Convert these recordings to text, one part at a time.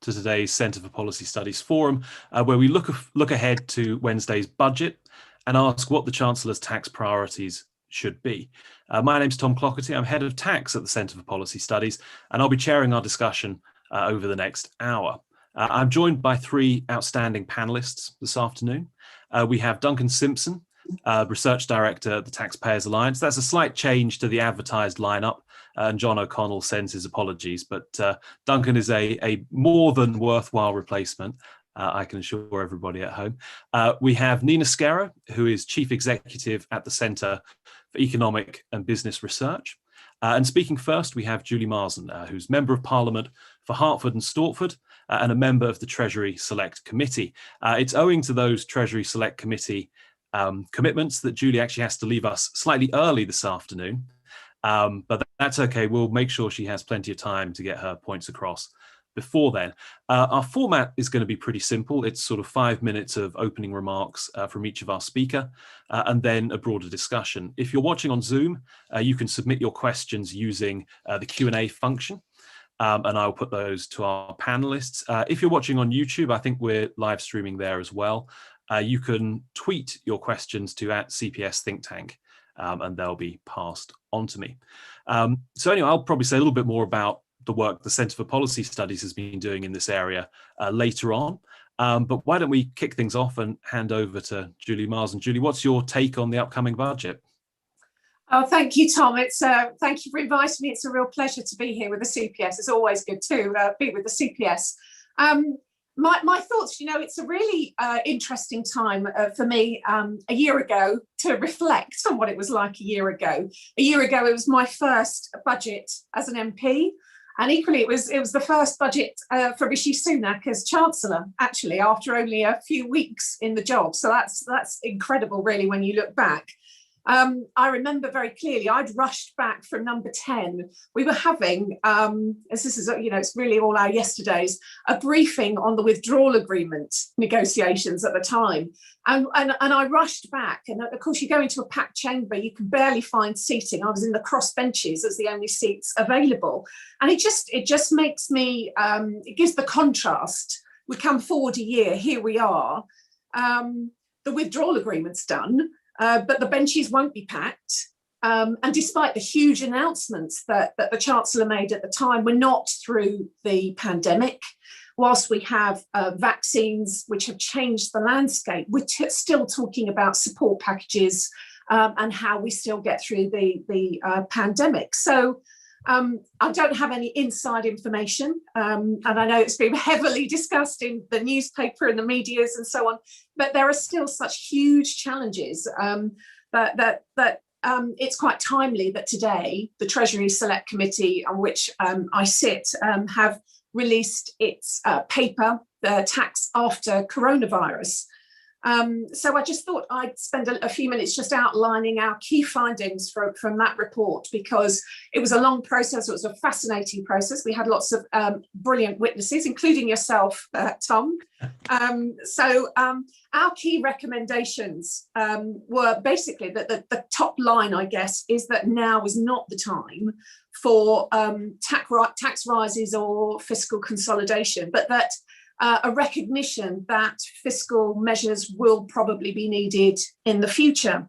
to today's Centre for Policy Studies Forum, where we look ahead to Wednesday's budget and ask what the Chancellor's tax priorities should be. My name's Tom Clougherty. I'm Head of Tax at the Centre for Policy Studies, and I'll be chairing our discussion over the next hour. I'm joined by three outstanding panellists this afternoon. We have Duncan Simpson, Research Director at the TaxPayers Alliance. That's a slight change to the advertised lineup, and John O'Connell sends his apologies, but Duncan is a more than worthwhile replacement, I can assure everybody at home. We have Nina Skero, who is Chief Executive at the Centre for Economic and Business Research. And speaking first, we have Julie Marson, who's Member of Parliament for Hertford and Stortford, and a member of the Treasury Select Committee. It's owing to those Treasury Select Committee commitments that Julie actually has to leave us slightly early this afternoon, but that's okay. We'll make sure she has plenty of time to get her points across before then. Our format is going to be pretty simple. It's sort of 5 minutes of opening remarks from each of our speaker, and then a broader discussion. If you're watching on Zoom, you can submit your questions using the Q&A function, and I'll put those to our panelists. If you're watching on YouTube, I think we're live streaming there as well. You can tweet your questions to @CPS Think Tank, and they'll be passed on to me. So anyway, I'll probably say a little bit more about the work the Centre for Policy Studies has been doing in this area later on. But why don't we kick things off and hand over to Julie Marson. Julie, what's your take on the upcoming budget? Oh, thank you, Tom. Thank you for inviting me. It's a real pleasure to be here with the CPS. It's always good to be with the CPS. My thoughts, it's a really interesting time for me a year ago to reflect on what it was like a year ago. A year ago, it was my first budget as an MP. And equally, it was the first budget for Rishi Sunak as Chancellor, actually, after only a few weeks in the job. So that's incredible, really, when you look back. I remember very clearly, I'd rushed back from number 10. We were having, as this is, it's really all our yesterdays, a briefing on the withdrawal agreement negotiations at the time. And I rushed back. And of course, you go into a packed chamber, you can barely find seating. I was in the cross benches as the only seats available. And it just makes me, it gives the contrast. We come forward a year, here we are. The withdrawal agreement's done. But the benches won't be packed. And despite the huge announcements that the Chancellor made at the time, we're not through the pandemic. Whilst we have vaccines which have changed the landscape, we're still talking about support packages and how we still get through the pandemic. So I don't have any inside information, and I know it's been heavily discussed in the newspaper and the medias and so on, but there are still such huge challenges that it's quite timely that today the Treasury Select Committee, on which I sit, have released its paper, the Tax After Coronavirus. So I just thought I'd spend a few minutes just outlining our key findings from that report, because it was a long process. It was a fascinating process. We had lots of brilliant witnesses, including yourself, Tom. So our key recommendations were basically that the top line, I guess, is that now is not the time for tax rises or fiscal consolidation, but that a recognition that fiscal measures will probably be needed in the future,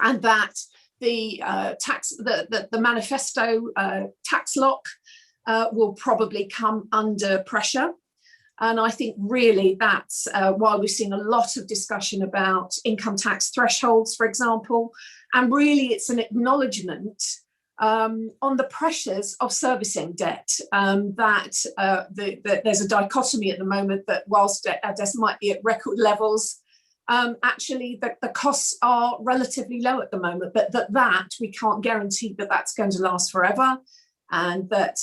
and that the manifesto tax lock will probably come under pressure. And I think really that's why we've seen a lot of discussion about income tax thresholds, for example, and really it's an acknowledgement on the pressures of servicing debt, that there's a dichotomy at the moment that whilst debt might be at record levels, actually the costs are relatively low at the moment, but that we can't guarantee that that's going to last forever. And that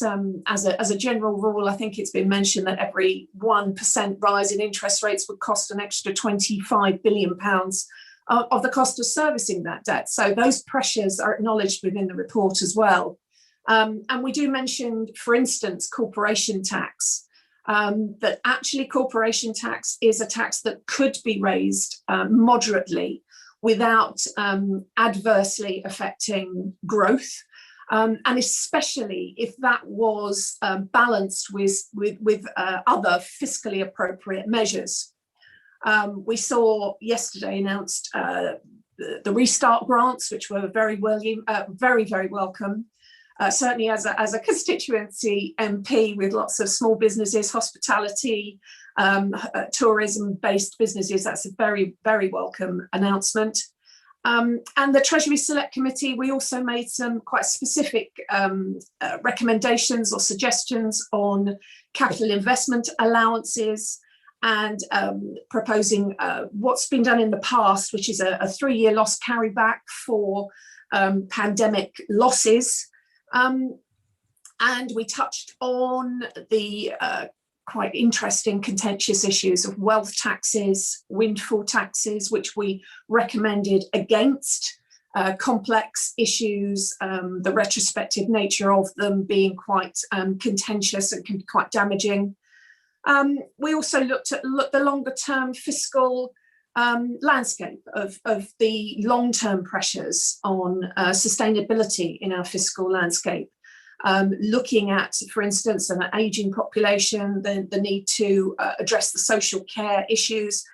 as a general rule, I think it's been mentioned that every 1% rise in interest rates would cost an extra £25 billion of the cost of servicing that debt. So those pressures are acknowledged within the report as well. And we do mention, for instance, corporation tax, that actually corporation tax is a tax that could be raised moderately without adversely affecting growth. and especially if that was balanced with other fiscally appropriate measures. We saw yesterday announced the restart grants, which were very, very welcome. Certainly as a constituency MP with lots of small businesses, hospitality, tourism-based businesses, that's a very, very welcome announcement. And the Treasury Select Committee, we also made some quite specific recommendations or suggestions on capital investment allowances, and proposing what's been done in the past, which is a 3-year loss carryback for pandemic losses. And we touched on the quite interesting contentious issues of wealth taxes, windfall taxes, which we recommended against, complex issues, the retrospective nature of them being quite contentious and can be quite damaging. We also looked at the longer term fiscal landscape of the long-term pressures on sustainability in our fiscal landscape. Looking at, for instance, an ageing population, the need to address the social care issues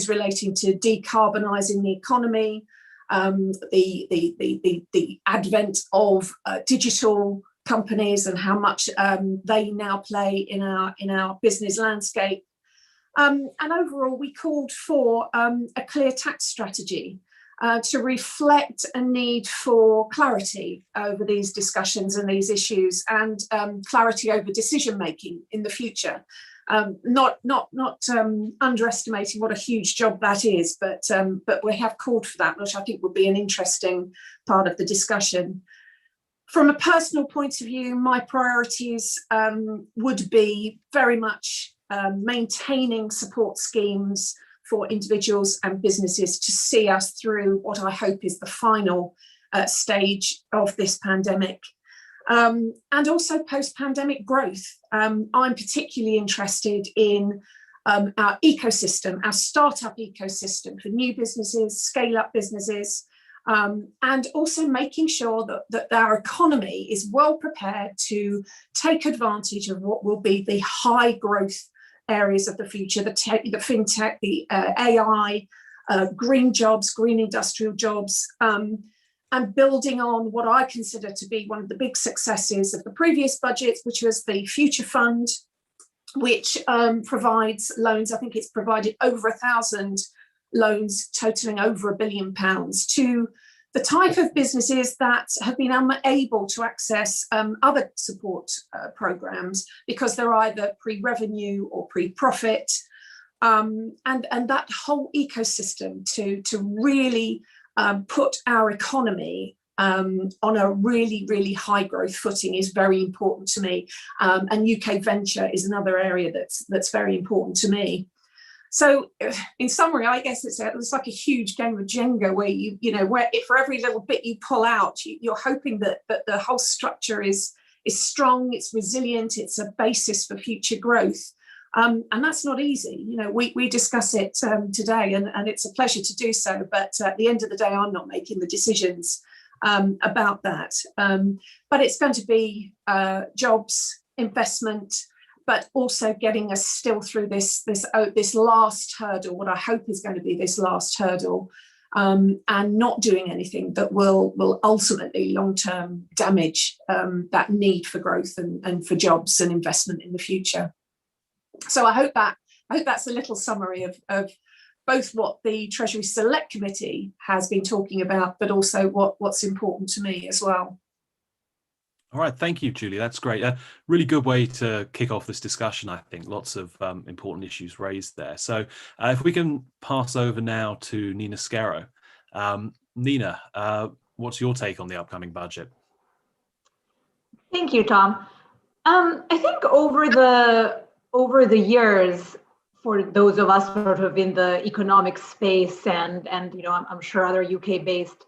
relating to decarbonising the economy, the advent of digital companies and how much they now play in our business landscape. And overall, we called for a clear tax strategy to reflect a need for clarity over these discussions and these issues, and clarity over decision making in the future. Not underestimating what a huge job that is, but we have called for that, which I think would be an interesting part of the discussion. From a personal point of view, my priorities would be very much maintaining support schemes for individuals and businesses to see us through what I hope is the final stage of this pandemic. And also post-pandemic growth. I'm particularly interested in our ecosystem, our startup ecosystem for new businesses, scale-up businesses, and also making sure that our economy is well prepared to take advantage of what will be the high growth areas of the future, the fintech, the AI, green jobs, green industrial jobs, and building on what I consider to be one of the big successes of the previous budget, which was the Future Fund, which provides loans. I think it's provided over 1,000 loans totaling over £1 billion to the type of businesses that have been unable to access other support programs because they're either pre-revenue or pre-profit, and that whole ecosystem to really put our economy on a really, really high growth footing is very important to me. And UK venture is another area that's very important to me. So in summary, I guess it's like a huge game of Jenga where for every little bit you pull out, you're hoping that the whole structure is strong, it's resilient, it's a basis for future growth. And that's not easy. We discuss it today, and it's a pleasure to do so. But at the end of the day, I'm not making the decisions about that. But it's going to be jobs, investment, but also getting us still through this last hurdle, what I hope is going to be this last hurdle, and not doing anything that will ultimately long-term damage that need for growth and for jobs and investment in the future. So I hope that's a little summary of both what the Treasury Select Committee has been talking about, but also what's important to me as well. All right, thank you, Julie. That's great. A really good way to kick off this discussion, I think. Lots of important issues raised there. So if we can pass over now to Nina Skero. Nina, what's your take on the upcoming budget? Thank you, Tom. I think over the years, for those of us sort of in the economic space and I'm sure other UK-based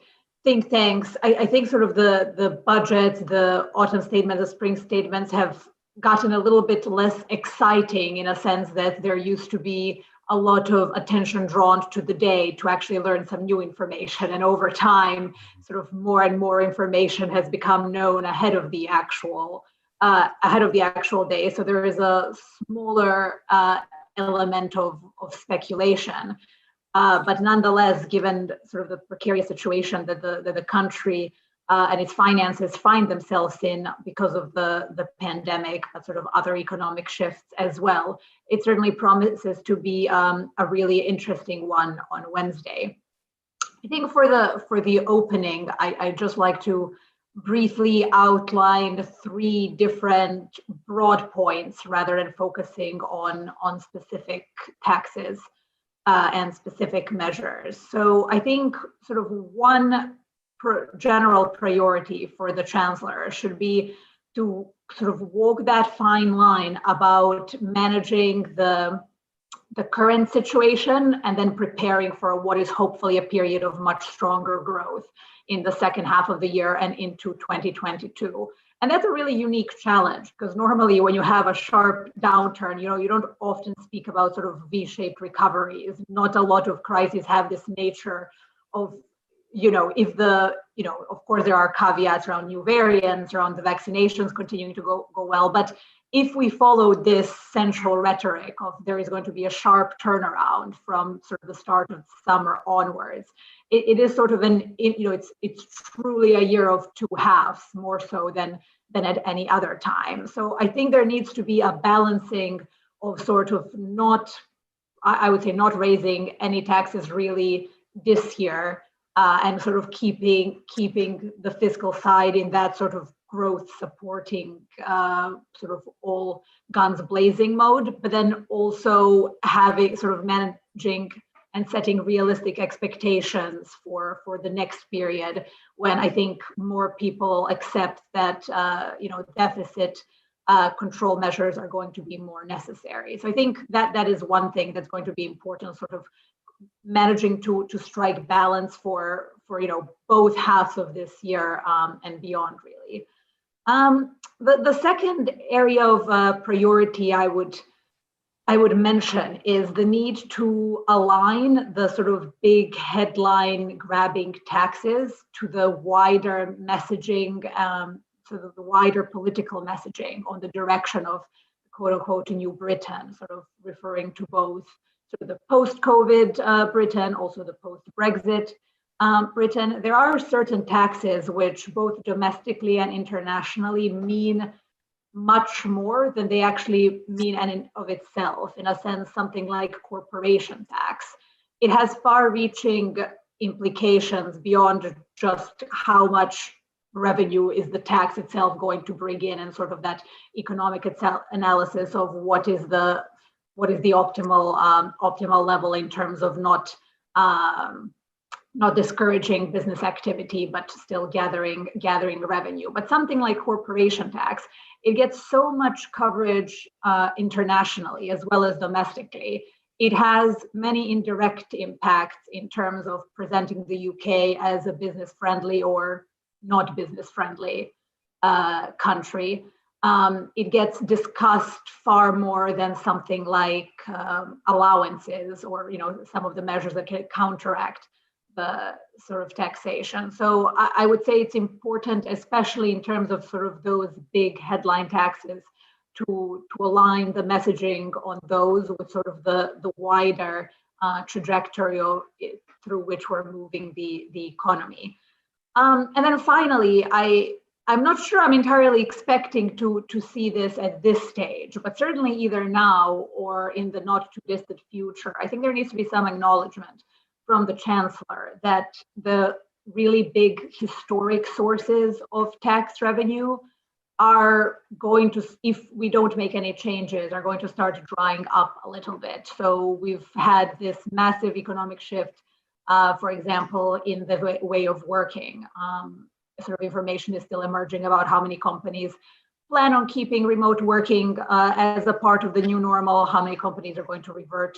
think tanks, I think sort of the budget, the autumn statements, the spring statements have gotten a little bit less exciting in a sense that there used to be a lot of attention drawn to the day to actually learn some new information. And over time, sort of more and more information has become known ahead of the actual day. So there is a smaller element of speculation. But nonetheless, given sort of the precarious situation that the country and its finances find themselves in because of the pandemic, but sort of other economic shifts as well, it certainly promises to be a really interesting one on Wednesday. I think for the opening, I'd just like to briefly outline 3 different broad points rather than focusing on specific taxes and specific measures. So I think sort of one general priority for the Chancellor should be to sort of walk that fine line about managing the current situation and then preparing for what is hopefully a period of much stronger growth in the second half of the year and into 2022. And that's a really unique challenge, because normally when you have a sharp downturn, you don't often speak about sort of V-shaped recoveries. Not a lot of crises have this nature of, of course there are caveats around new variants, around the vaccinations continuing to go well, but if we follow this central rhetoric of there is going to be a sharp turnaround from sort of the start of summer onwards, it is sort of it's truly a year of 2 halves, more so than at any other time. So I think there needs to be a balancing of sort of not raising any taxes really this year, and sort of keeping the fiscal side in that sort of growth supporting sort of all guns blazing mode, but then also having sort of managing and setting realistic expectations for the next period, when I think more people accept that deficit control measures are going to be more necessary. So I think that is one thing that's going to be important, sort of managing to strike balance for both halves of this year and beyond, really. The second area of priority I would mention is the need to align the sort of big headline grabbing taxes to the wider messaging, to the wider political messaging on the direction of quote unquote New Britain, sort of referring to both sort of the post-COVID Britain, also the post-Brexit Britain. There are certain taxes which both domestically and internationally mean much more than they actually mean in of itself. In a sense, something like corporation tax, it has far-reaching implications beyond just how much revenue is the tax itself going to bring in, and sort of that economic analysis of what is the optimal level in terms of not discouraging business activity, but still gathering revenue. But something like corporation tax, it gets so much coverage internationally as well as domestically. It has many indirect impacts in terms of presenting the UK as a business-friendly or not business-friendly country. It gets discussed far more than something like allowances or some of the measures that can counteract the sort of taxation. So I would say it's important, especially in terms of sort of those big headline taxes, to align the messaging on those with sort of the wider trajectory through which we're moving the economy. And then finally, I'm not sure I'm entirely expecting to see this at this stage, but certainly either now or in the not too distant future, I think there needs to be some acknowledgement from the Chancellor that the really big historic sources of tax revenue are going to, if we don't make any changes, are going to start drying up a little bit. So we've had this massive economic shift, for example, in the way of working. Sort of information is still emerging about how many companies plan on keeping remote working as a part of the new normal, how many companies are going to revert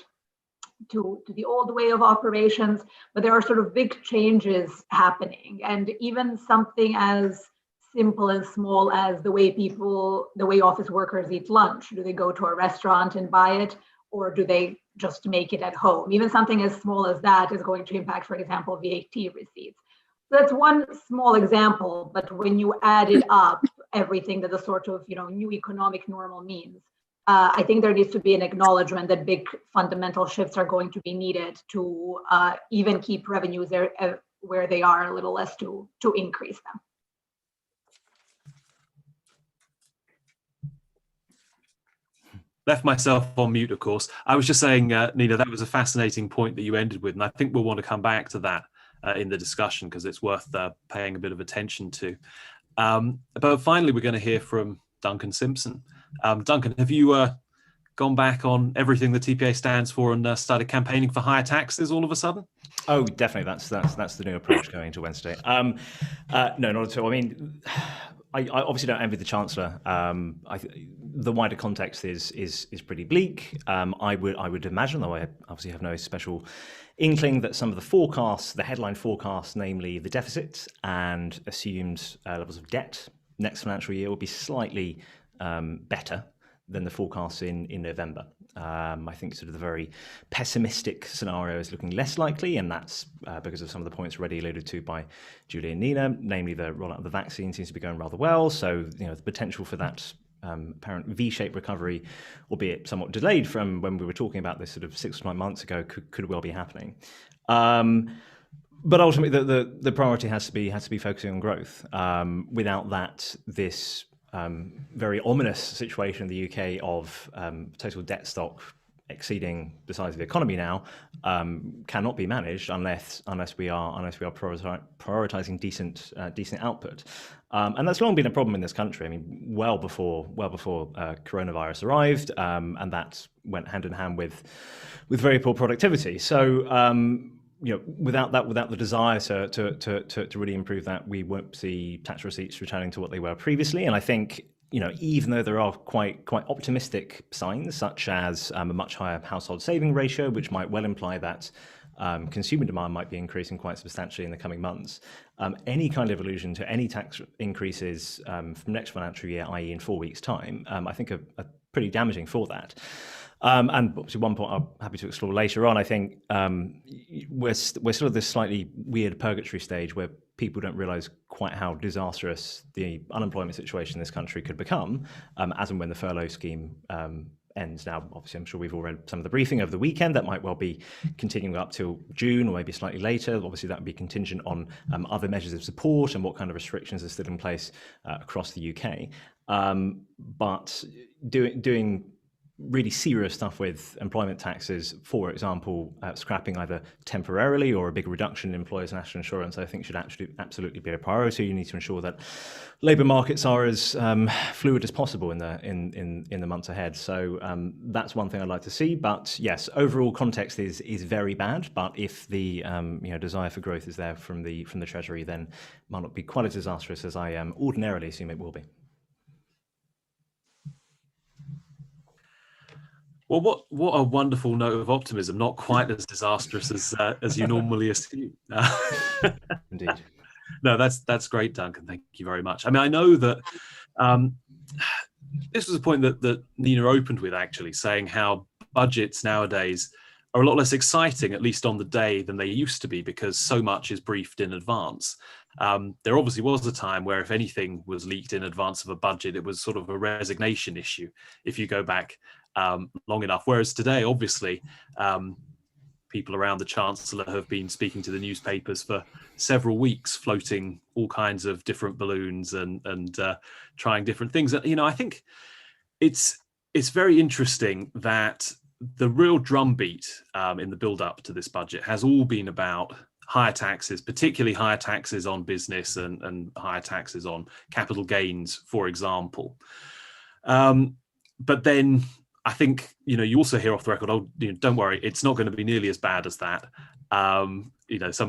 to the old way of operations, but there are sort of big changes happening. And even something as simple and small as the way office workers eat lunch. Do they go to a restaurant and buy it, or do they just make it at home. Even something as small as that is going to impact, for example, VAT receipts. So that's one small example, but when you add it up, everything that the sort of new economic normal means, I think there needs to be an acknowledgement that big fundamental shifts are going to be needed to even keep revenues there where they are, a little less to increase them. Left myself on mute, of course. I was just saying, Nina, that was a fascinating point that you ended with, and I think we'll want to come back to that in the discussion because it's worth paying a bit of attention to. But finally, we're going to hear from Duncan Simpson. Duncan, have you gone back on everything the TPA stands for and started campaigning for higher taxes all of a sudden? Oh, definitely. That's the new approach going into Wednesday. No, not at all. I mean, I obviously don't envy the Chancellor. The wider context is pretty bleak. I would imagine, though I obviously have no special inkling, that some of the forecasts, the headline forecasts, namely the deficit and assumed levels of debt next financial year, will be slightly better than the forecasts in November. I think sort of the very pessimistic scenario is looking less likely, and that's because of some of the points already alluded to by Julie and Nina, namely the rollout of the vaccine seems to be going rather well. So, the potential for that apparent V-shaped recovery, albeit somewhat delayed from when we were talking about this sort of 6 to 9 months ago, could well be happening. But ultimately, the priority has to be focusing on growth. Without that, this very ominous situation in the UK of total debt stock exceeding the size of the economy now cannot be managed unless we are prioritizing decent output, and that's long been a problem in this country. I mean, well before coronavirus arrived, and that went hand in hand with very poor productivity. So. Without the desire to really improve that, we won't see tax receipts returning to what they were previously. And I think, even though there are quite optimistic signs, such as a much higher household saving ratio, which might well imply that consumer demand might be increasing quite substantially in the coming months, any kind of allusion to any tax increases from next financial year, i.e. in 4 weeks' time, I think are pretty damaging for that. And obviously one point I'm happy to explore later on, I think we're sort of this slightly weird purgatory stage where people don't realise quite how disastrous the unemployment situation in this country could become as and when the furlough scheme ends. Now, obviously, I'm sure we've all read some of the briefing over the weekend. That might well be continuing up till June or maybe slightly later. Obviously, that would be contingent on other measures of support and what kind of restrictions are still in place across the UK. But doing really serious stuff with employment taxes, for example, scrapping either temporarily or a big reduction in employers' national insurance, I think should absolutely be a priority. You need to ensure that labour markets are as fluid as possible in the months ahead. So that's one thing I'd like to see. But yes, overall context is very bad. But if the desire for growth is there from the Treasury, then it might not be quite as disastrous as I ordinarily assume it will be. Well, what a wonderful note of optimism! Not quite as disastrous as you normally assume. Indeed. No, that's great, Duncan. Thank you very much. I mean, I know that this was a point that Nina opened with, actually, saying how budgets nowadays are a lot less exciting, at least on the day, than they used to be, because so much is briefed in advance. There obviously was a time where if anything was leaked in advance of a budget, it was sort of a resignation issue, if you go back long enough. Whereas today, obviously, people around the Chancellor have been speaking to the newspapers for several weeks, floating all kinds of different balloons and trying different things. I think it's very interesting that the real drumbeat in the build-up to this budget has all been about higher taxes, particularly higher taxes on business and higher taxes on capital gains, for example. But then I think, you also hear off the record, don't worry, it's not going to be nearly as bad as that. Some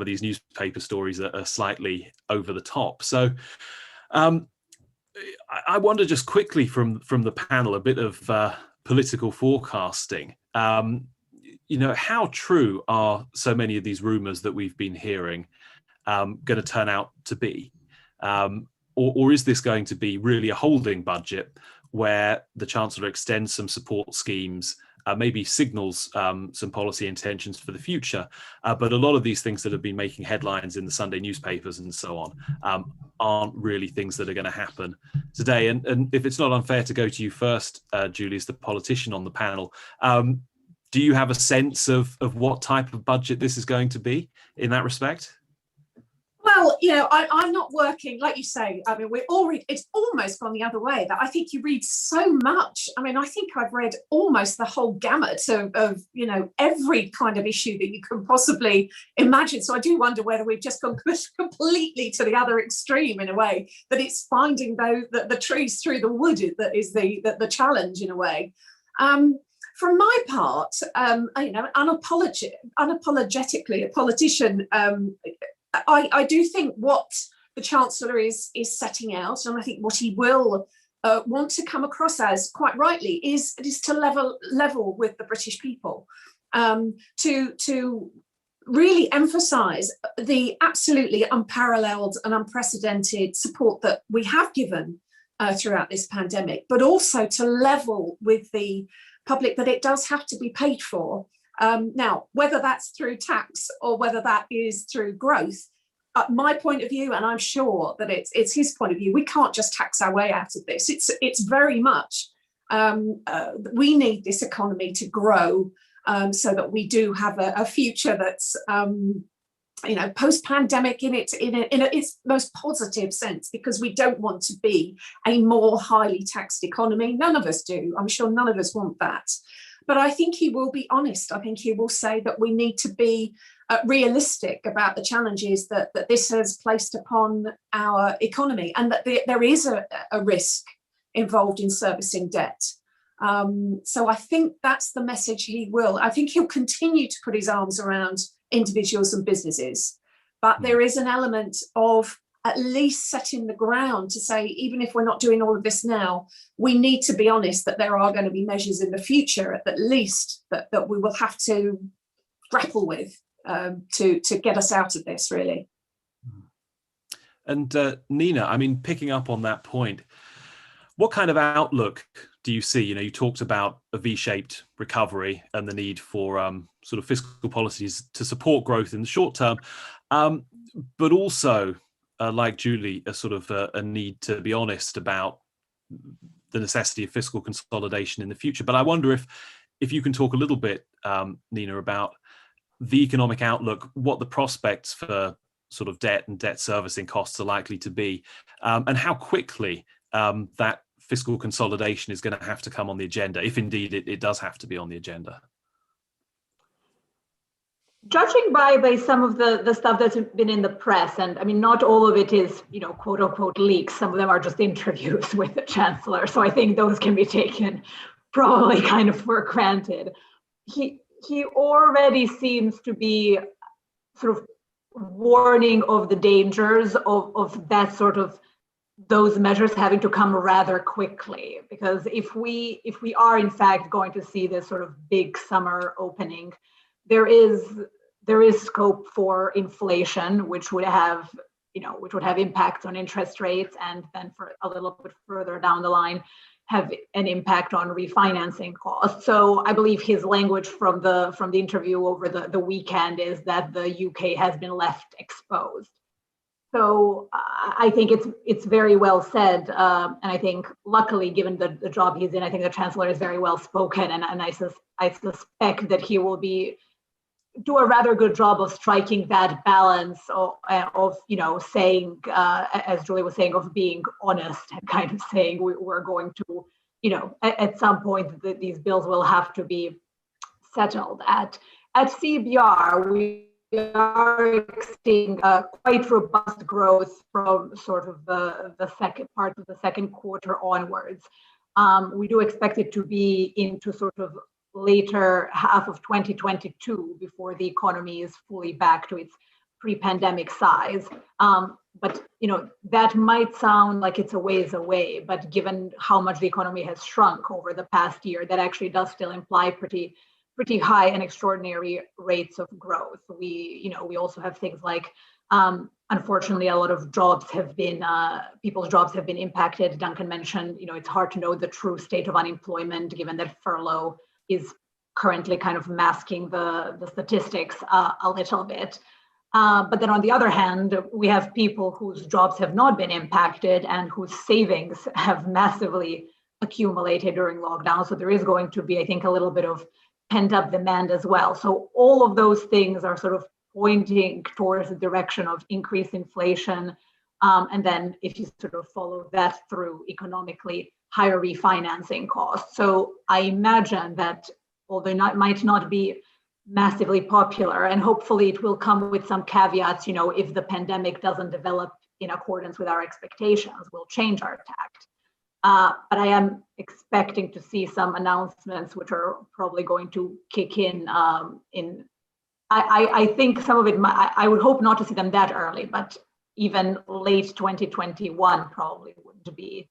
of these newspaper stories are slightly over the top. So I wonder just quickly from the panel, a bit of political forecasting. How true are so many of these rumours that we've been hearing going to turn out to be? Or is this going to be really a holding budget where the Chancellor extends some support schemes maybe signals some policy intentions for the future. But a lot of these things that have been making headlines in the Sunday newspapers and so on aren't really things that are going to happen today. And if it's not unfair to go to you first, Julie, as the politician on the panel, do you have a sense of what type of budget this is going to be in that respect? Well, I'm not working, like you say, I mean, it's almost gone the other way, that I think you read so much. I mean, I think I've read almost the whole gamut of every kind of issue that you can possibly imagine. So I do wonder whether we've just gone completely to the other extreme in a way, that it's finding the trees through the wood that is the challenge in a way. From my part, unapologetically a politician, I do think what the Chancellor is setting out, and I think what he will want to come across as, quite rightly, is to level with the British people, to really emphasise the absolutely unparalleled and unprecedented support that we have given throughout this pandemic, but also to level with the public that it does have to be paid for. Now, whether that's through tax or whether that is through growth, my point of view, and I'm sure that it's his point of view, we can't just tax our way out of this. It's very much, we need this economy to grow so that we do have a future that's, post-pandemic in its most positive sense, because we don't want to be a more highly taxed economy. None of us do. I'm sure none of us want that. But I think he will be honest. I think he will say that we need to be realistic about the challenges that this has placed upon our economy, and that there is a risk involved in servicing debt. So I think that's the message I think he'll continue to put his arms around individuals and businesses. But there is an element of at least setting the ground to say, even if we're not doing all of this now, we need to be honest that there are going to be measures in the future, at least, that we will have to grapple with to get us out of this, really. And Nina, I mean, picking up on that point, what kind of outlook do you see? You talked about a V-shaped recovery and the need for sort of fiscal policies to support growth in the short term, but also, like Julie, a sort of a need to be honest about the necessity of fiscal consolidation in the future. But I wonder if you can talk a little bit, Nina, about the economic outlook, what the prospects for sort of debt and debt servicing costs are likely to be, and how quickly that fiscal consolidation is going to have to come on the agenda, if indeed it does have to be on the agenda. Judging by some of the stuff that's been in the press, and I mean, not all of it is, quote unquote leaks. Some of them are just interviews with the Chancellor. So I think those can be taken probably kind of for granted. He already seems to be sort of warning of the dangers of that sort of those measures having to come rather quickly, because if we are in fact going to see this sort of big summer opening, there is scope for inflation, which would have impacts on interest rates, and then for a little bit further down the line have an impact on refinancing costs. So I believe his language from the interview over the weekend is that the UK has been left exposed. So I think it's very well said, and I think luckily, given the job he's in, I think the Chancellor is very well spoken, and I suspect that he will do a rather good job of striking that balance of saying, as Julie was saying, of being honest and kind of saying we're going to, at some point these bills will have to be settled. At CBR, we are seeing quite robust growth from sort of the second part of the second quarter onwards. We do expect it to be into sort of later half of 2022 before the economy is fully back to its pre-pandemic size. But that might sound like it's a ways away, but given how much the economy has shrunk over the past year, that actually does still imply pretty high and extraordinary rates of growth. We also have things like, unfortunately, a lot of people's jobs have been impacted. Duncan mentioned, it's hard to know the true state of unemployment, given that furlough is currently kind of masking the statistics a little bit. But then on the other hand, we have people whose jobs have not been impacted and whose savings have massively accumulated during lockdown. So there is going to be, I think, a little bit of pent-up demand as well. So all of those things are sort of pointing towards the direction of increased inflation. And then if you sort of follow that through, economically higher refinancing costs. So I imagine that although it might not be massively popular, and hopefully it will come with some caveats, if the pandemic doesn't develop in accordance with our expectations, we'll change our tact. But I am expecting to see some announcements which are probably going to kick in. I think some of it, I would hope not to see them that early, but even late 2021 probably wouldn't be,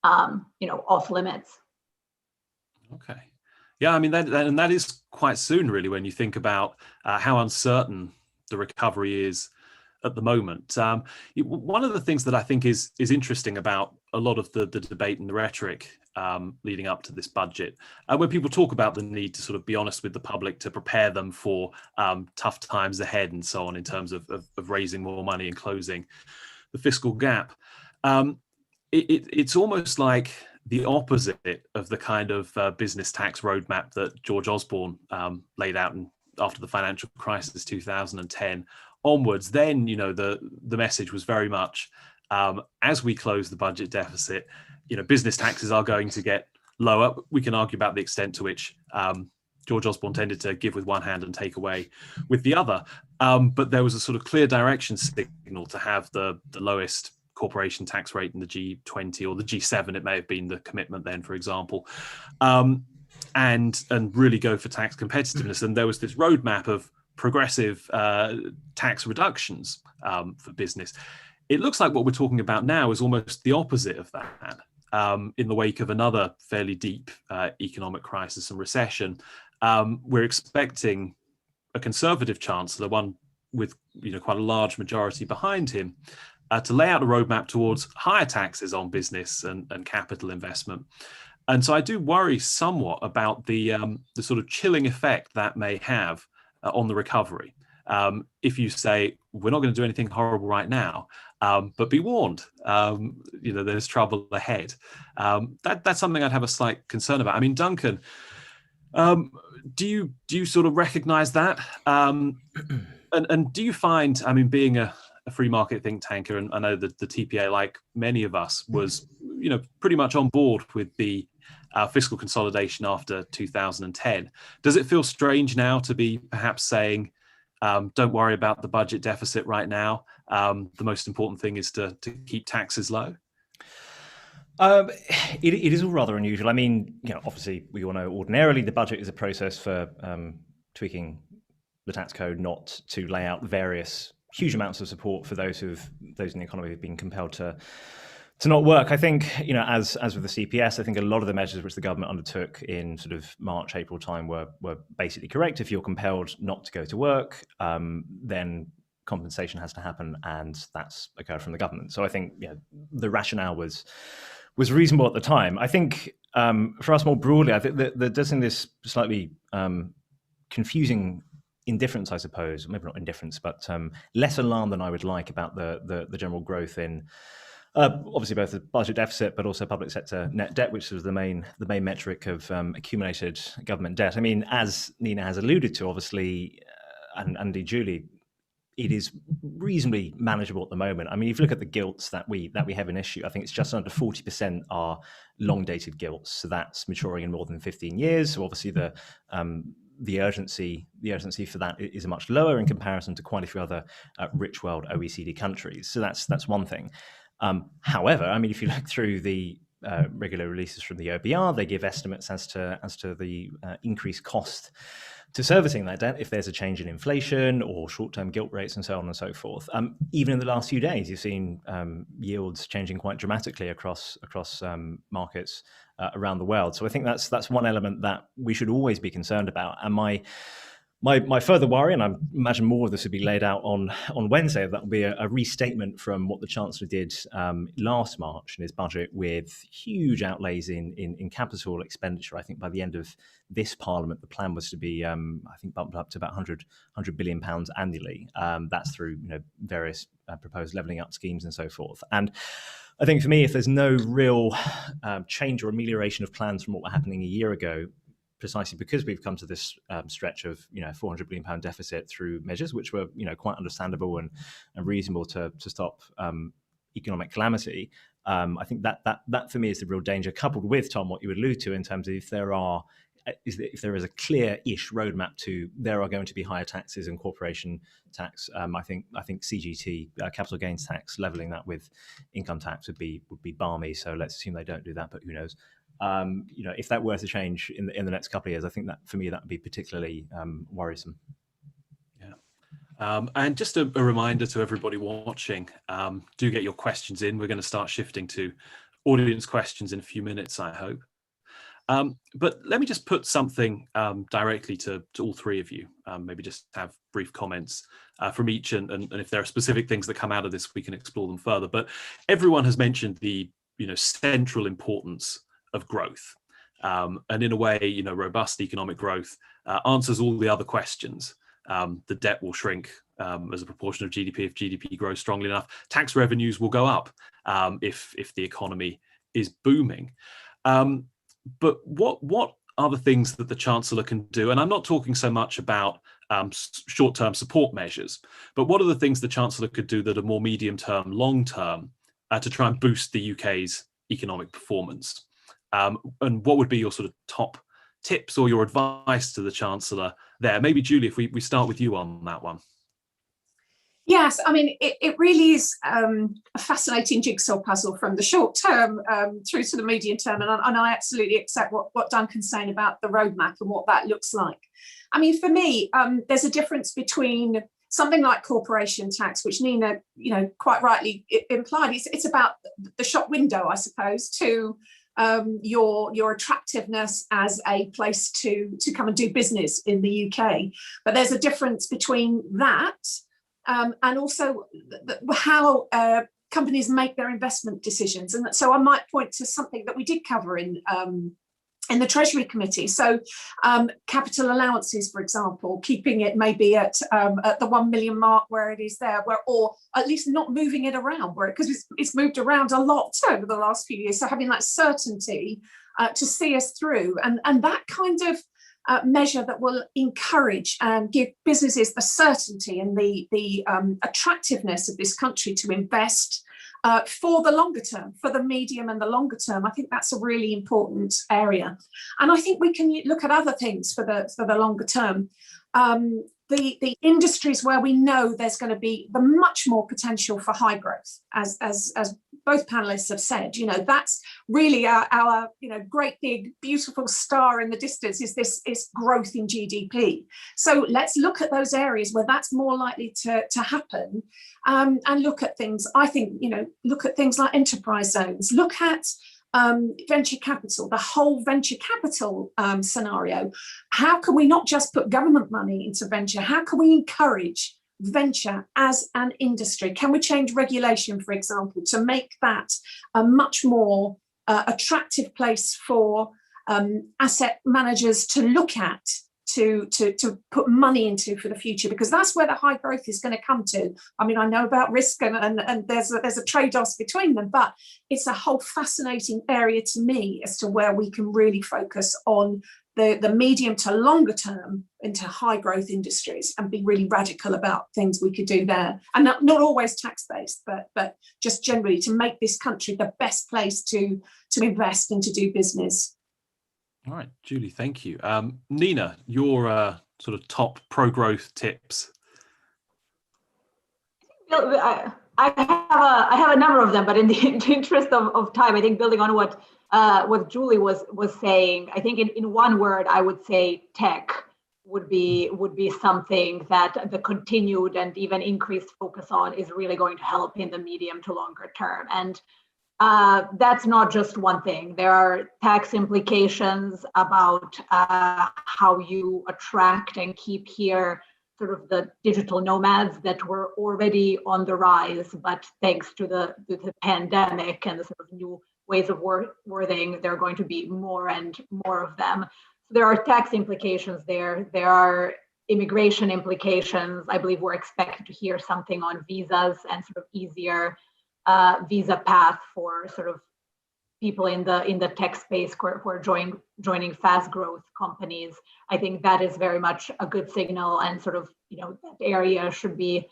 off limits. Okay. Yeah, I mean, that is quite soon, really, when you think about how uncertain the recovery is at the moment. One of the things that I think is interesting about a lot of the debate and the rhetoric leading up to this budget, when people talk about the need to sort of be honest with the public to prepare them for tough times ahead and so on in terms of raising more money and closing the fiscal gap, it's almost like the opposite of the kind of business tax roadmap that George Osborne laid out after the financial crisis 2010 onwards. Then, the message was very much, as we close the budget deficit, business taxes are going to get lower. We can argue about the extent to which George Osborne tended to give with one hand and take away with the other. But there was a sort of clear direction signal to have the lowest corporation tax rate in the G20 or the G7, it may have been the commitment then, for example, and really go for tax competitiveness. And there was this roadmap of progressive tax reductions for business. It looks like what we're talking about now is almost the opposite of that. In the wake of another fairly deep economic crisis and recession, we're expecting a Conservative Chancellor, one with quite a large majority behind him, to lay out a roadmap towards higher taxes on business and capital investment. And so I do worry somewhat about the sort of chilling effect that may have on the recovery. If you say, we're not going to do anything horrible right now, but be warned, there's trouble ahead. That's something I'd have a slight concern about. I mean, Duncan, do you sort of recognize that? And do you find, I mean, being a free market think tanker, and I know that the TPA, like many of us, was pretty much on board with the fiscal consolidation after 2010. Does it feel strange now to be perhaps saying, don't worry about the budget deficit right now, the most important thing is to keep taxes low? It is all rather unusual. I mean, obviously we all know ordinarily the budget is a process for tweaking the tax code, not to lay out various huge amounts of support for those in the economy who've been compelled to not work. I think, as with the CPS, I think a lot of the measures which the government undertook in sort of March, April time were basically correct. If you're compelled not to go to work, then compensation has to happen, and that's occurred from the government. So I think the rationale was reasonable at the time. I think for us more broadly, I think that there's this slightly confusing indifference, I suppose, maybe not indifference, but less alarm than I would like about the general growth in obviously both the budget deficit, but also public sector net debt, which was the main metric of accumulated government debt. I mean, as Nina has alluded to, obviously, and indeed Julie, it is reasonably manageable at the moment. I mean, if you look at the gilts that we have in issue, I think it's just under 40% are long-dated gilts. So that's maturing in more than 15 years. So obviously the urgency for that is much lower in comparison to quite a few other rich world OECD countries. So that's one thing. However, I mean, if you look through the regular releases from the OBR, they give estimates as to the increased cost to servicing that debt if there's a change in inflation or short-term gilt rates and so on and so forth. Even in the last few days, you've seen yields changing quite dramatically across markets around the world. So I think that's one element that we should always be concerned about. And my My further worry, and I imagine more of this will be laid out on Wednesday, that will be a restatement from what the Chancellor did last March in his budget, with huge outlays in capital expenditure. I think by the end of this Parliament, the plan was to be, I think, bumped up to about £100 billion annually. That's through various proposed levelling up schemes and so forth. And I think for me, if there's no real change or amelioration of plans from what were happening a year ago, precisely because we've come to this stretch of £400 billion deficit through measures which were quite understandable and reasonable to stop economic calamity. I think that for me is the real danger, coupled with, Tom, what you allude to in terms of if there is a clear-ish roadmap to there are going to be higher taxes and corporation tax. I think CGT, capital gains tax, levelling that with income tax would be balmy. So let's assume they don't do that, but who knows? If that were to change in the next couple of years, I think that for me that would be particularly worrisome. Yeah, and just a reminder to everybody watching: do get your questions in. We're going to start shifting to audience questions in a few minutes, I hope. But let me just put something directly to all three of you. Maybe just have brief comments from each, and if there are specific things that come out of this, we can explore them further. But everyone has mentioned the central importance of growth, and in a way, robust economic growth answers all the other questions. The debt will shrink as a proportion of GDP if GDP grows strongly enough. Tax revenues will go up if the economy is booming. But what are the things that the Chancellor can do? And I'm not talking so much about short-term support measures, but what are the things the Chancellor could do that are more medium-term, long-term to try and boost the UK's economic performance? And what would be your sort of top tips or your advice to the Chancellor there? Maybe, Julie, if we start with you on that one. Yes, I mean, it really is a fascinating jigsaw puzzle from the short term through to the medium term. And I absolutely accept what Duncan's saying about the roadmap and what that looks like. I mean, for me, there's a difference between something like corporation tax, which Nina, quite rightly implied. It's about the shop window, I suppose, to your attractiveness as a place to come and do business in the UK. But there's a difference between that and also how companies make their investment decisions. And so I might point to something that we did cover in the Treasury Committee. So capital allowances, for example, keeping it maybe at the 1 million mark where it is there, or at least not moving it around, because it's moved around a lot over the last few years. So having that certainty to see us through, and that kind of measure that will encourage and give businesses the certainty and the attractiveness of this country to invest for the longer term, for the medium and the longer term. I think that's a really important area. And I think we can look at other things for the longer term. The industries where we know there's going to be the much more potential for high growth, as both panelists have said, that's really our great big beautiful star in the distance is growth in GDP. So let's look at those areas where that's more likely to happen, and look at things. I think look at things like enterprise zones. Look at venture capital, the whole venture capital scenario. How can we not just put government money into venture? How can we encourage venture as an industry? Can we change regulation, for example, to make that a much more attractive place for asset managers to look at, to put money into for the future? Because that's where the high growth is going to come to. I mean, I know about risk and there's a trade-off between them, but it's a whole fascinating area to me as to where we can really focus on the medium to longer term into high growth industries and be really radical about things we could do there. And not always tax-based, but just generally to make this country the best place to invest and to do business. All right, Julie, thank you. Nina, your sort of top pro-growth tips. I have a number of them, but in the interest of time, I think building on what Julie was saying, I think in one word, I would say tech would be something that the continued and even increased focus on is really going to help in the medium to longer term. And that's not just one thing. There are tax implications about how you attract and keep here sort of the digital nomads that were already on the rise, but thanks to the pandemic and the sort of new ways of working, there are going to be more and more of them. So there are tax implications there. There are immigration implications. I believe we're expected to hear something on visas and sort of easier visa path for sort of people in the tech space who are joining fast growth companies. I think that is very much a good signal, and sort of, you know, that area should be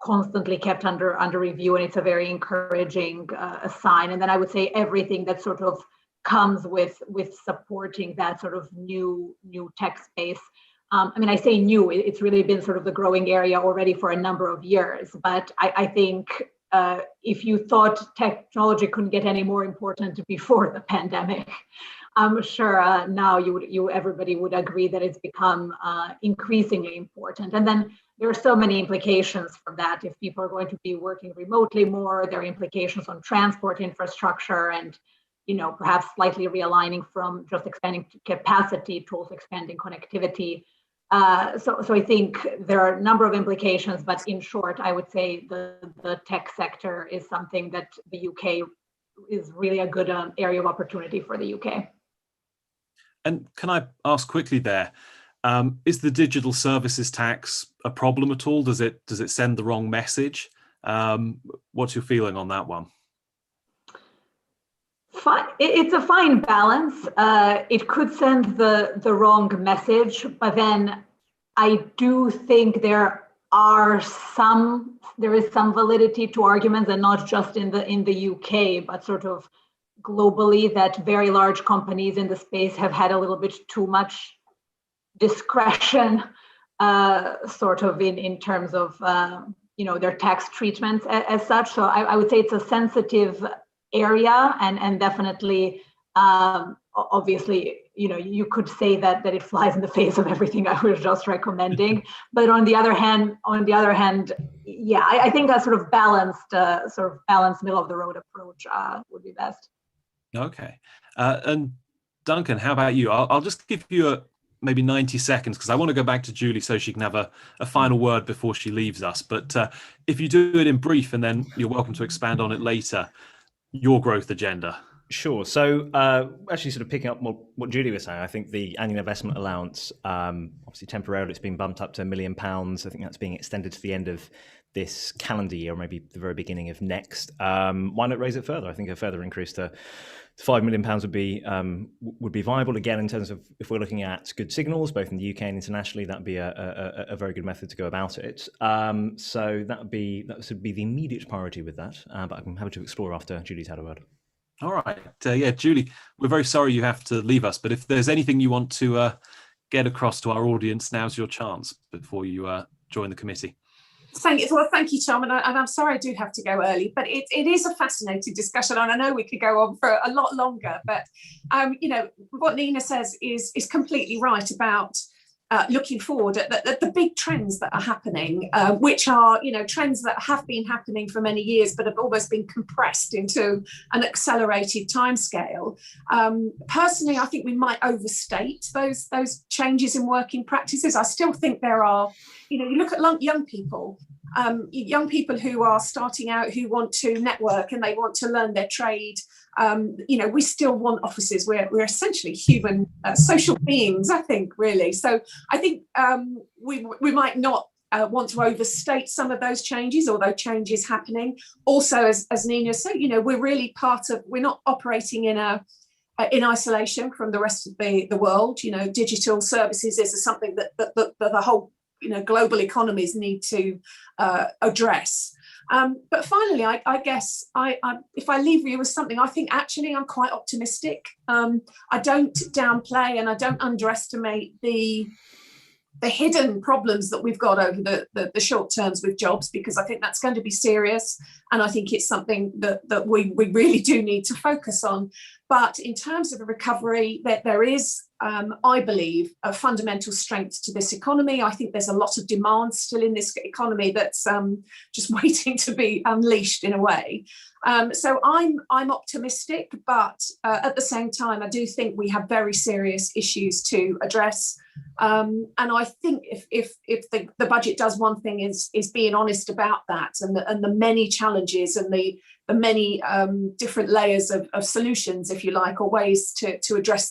constantly kept under review, and it's a very encouraging sign. And then I would say everything that sort of comes with supporting that sort of new tech space. I mean, I say new, it's really been sort of the growing area already for a number of years, but I think if you thought technology couldn't get any more important before the pandemic, I'm sure now everybody would agree that it's become increasingly important. And then there are so many implications from that. If people are going to be working remotely more, there are implications on transport infrastructure, and, you know, perhaps slightly realigning from just expanding capacity towards expanding connectivity. So I think there are a number of implications, but in short, I would say the tech sector is something that the UK is really a good area of opportunity for the UK. And can I ask quickly there, is the digital services tax a problem at all? Does it send the wrong message? What's your feeling on that one? It's a fine balance. It could send the wrong message, but then I do think there is some validity to arguments, and not just in the UK, but sort of globally, that very large companies in the space have had a little bit too much discretion, sort of in terms of you know, their tax treatments as such. So I would say it's a sensitive area, and definitely obviously, you know, you could say that it flies in the face of everything I was just recommending. But on the other hand, yeah, I think a sort of balanced middle of the road approach would be best. Okay, and Duncan, how about you? I'll just give you maybe 90 seconds, because I want to go back to Julie so she can have a final word before she leaves us. But if you do it in brief, and then you're welcome to expand on it later, your growth agenda. Sure. So actually sort of picking up what Julie was saying, I think the annual investment allowance, obviously temporarily it's been bumped up to £1 million. I think that's being extended to the end of this calendar year, or maybe the very beginning of next. Why not raise it further? I think a further increase to £5 million would be viable. Again, in terms of if we're looking at good signals, both in the UK and internationally, that'd be a very good method to go about it. So that would be the immediate priority with that. But I'm happy to explore after Julie's had a word. All right. Yeah, Julie, we're very sorry you have to leave us, but if there's anything you want to get across to our audience, now's your chance before you join the committee. Thank you, Tom, and I'm sorry I do have to go early, but it is a fascinating discussion, and I know we could go on for a lot longer, but you know, what Nina says is completely right about looking forward at the big trends that are happening, which are, you know, trends that have been happening for many years but have almost been compressed into an accelerated timescale. Personally, I think we might overstate those changes in working practices. I still think there are, you know, you look at young people who are starting out, who want to network and they want to learn their trade. You know, we still want offices. We're essentially human social beings, I think, really. So I think we might not want to overstate some of those changes, although change is happening. Also, as Nina said, you know, we're really we're not operating in isolation from the rest of the world. You know, digital services is something that the whole, you know, global economies need to address. But finally, I guess if I leave you with something, I think actually I'm quite optimistic. I don't downplay and I don't underestimate the hidden problems that we've got over the short terms with jobs, because I think that's going to be serious, and I think it's something that we really do need to focus on. But in terms of a recovery, that there is I believe, a fundamental strength to this economy. I think there's a lot of demand still in this economy that's just waiting to be unleashed in a way. So I'm optimistic, but at the same time, I do think we have very serious issues to address. And I think if the budget does one thing is being honest about that, and the many challenges and the many different layers of solutions, if you like, or ways to address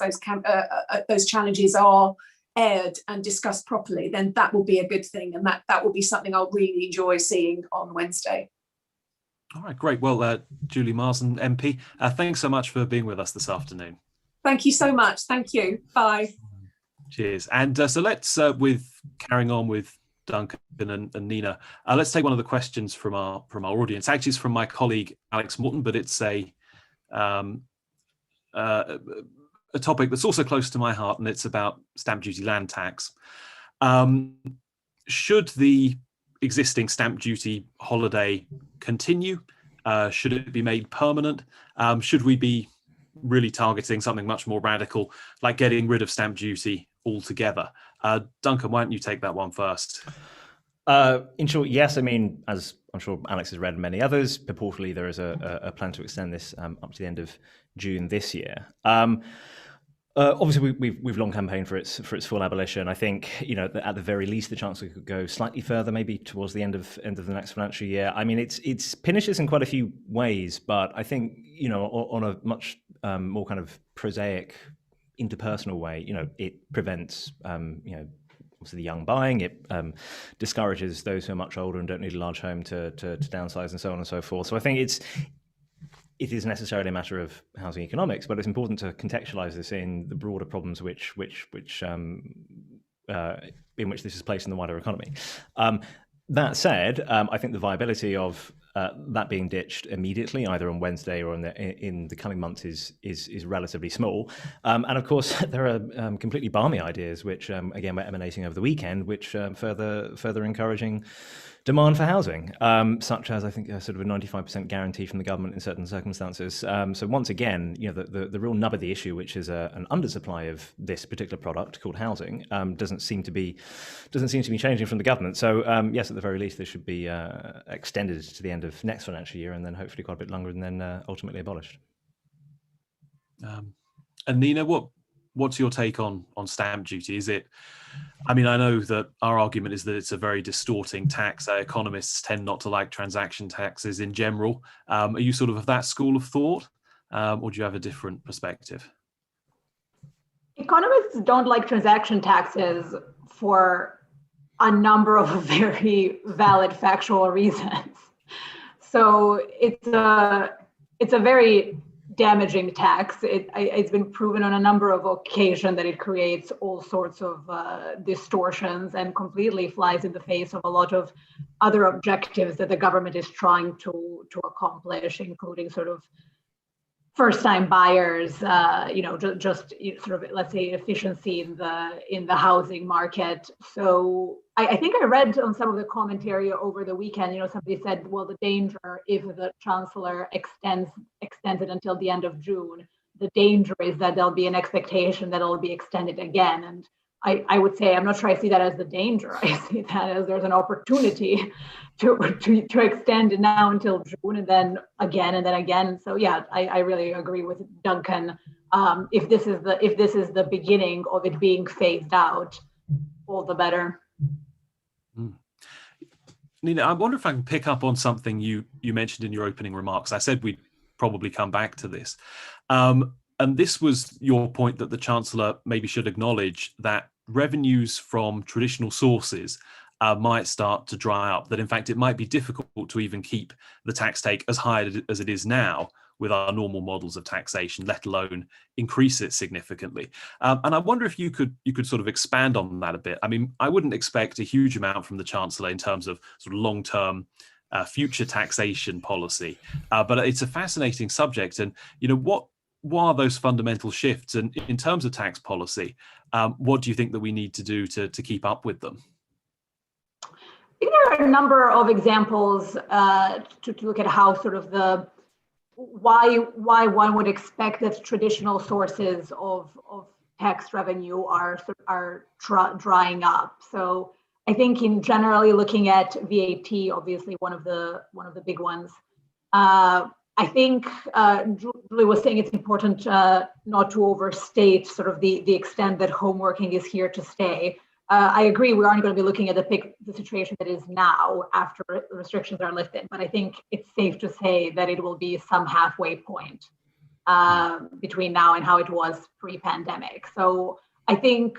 those challenges are aired and discussed properly, then that will be a good thing, and that will be something I'll really enjoy seeing on Wednesday. All right, great. Well, Julie Marson, MP, thanks so much for being with us this afternoon. Thank you so much. Thank you. Bye. Cheers. And so let's, with carrying on with Duncan and Nina, let's take one of the questions from our audience. Actually, it's from my colleague Alex Morton, but it's a topic that's also close to my heart, and it's about stamp duty land tax. Should the existing stamp duty holiday continue? Should it be made permanent? Should we be really targeting something much more radical, like getting rid of stamp duty altogether? Duncan, why don't you take that one first? In short, yes. I mean, as I'm sure Alex has read and many others, purportedly there is a plan to extend this up to the end of June this year. Obviously, we've long campaigned for its full abolition. I think, at the very least, the Chancellor could go slightly further, maybe towards the end of the next financial year. I mean, it's pernicious in quite a few ways, but I think, on a much more kind of prosaic, interpersonal way, it prevents, obviously the young buying. It discourages those who are much older and don't need a large home to downsize and so on and so forth. So I think it is necessarily a matter of housing economics, but it's important to contextualize this in the broader problems in which this is placed in the wider economy. That said, I think the viability of that being ditched immediately, either on Wednesday or in the coming months, is relatively small. And of course, there are completely balmy ideas, which again were emanating over the weekend, which further encouraging demand for housing, such as I think sort of a 95% guarantee from the government in certain circumstances. So once again, the real nub of the issue, which is an undersupply of this particular product called housing, doesn't seem to be changing from the government. So yes, at the very least, this should be extended to the end of next financial year, and then hopefully quite a bit longer, and then ultimately abolished. And Nina, what's your take on stamp duty? Is it? I mean, I know that our argument is that it's a very distorting tax. Economists tend not to like transaction taxes in general. Are you sort of that school of thought, or do you have a different perspective? Economists don't like transaction taxes for a number of very valid factual reasons. So it's a very damaging tax. It's been proven on a number of occasions that it creates all sorts of distortions and completely flies in the face of a lot of other objectives that the government is trying to accomplish, including sort of first-time buyers, just sort of, let's say, efficiency in the housing market. So I think I read on some of the commentary over the weekend, somebody said, well, the danger if the Chancellor extends it until the end of June, the danger is that there'll be an expectation that it'll be extended again. And I would say, I'm not sure I see that as the danger. I see that as there's an opportunity to extend it now until June, and then again, and then again. So yeah, I really agree with Duncan. If this is the beginning of it being phased out, all the better. Nina, I wonder if I can pick up on something you mentioned in your opening remarks. I said we'd probably come back to this. And this was your point that the Chancellor maybe should acknowledge that revenues from traditional sources might start to dry up, that in fact it might be difficult to even keep the tax take as high as it is now with our normal models of taxation, let alone increase it significantly. And I wonder if you could sort of expand on that a bit. I mean, I wouldn't expect a huge amount from the Chancellor in terms of sort of long-term future taxation policy, but it's a fascinating subject. And what are those fundamental shifts? And in terms of tax policy, what do you think that we need to do to keep up with them? I think there are a number of examples to look at how sort of why one would expect that traditional sources of tax revenue are drying up. So I think in generally looking at VAT, obviously one of the big ones. I think Julie was saying it's important not to overstate sort of the extent that home working is here to stay. I agree we aren't going to be looking at the situation that is now after restrictions are lifted, but I think it's safe to say that it will be some halfway point between now and how it was pre-pandemic. So I think,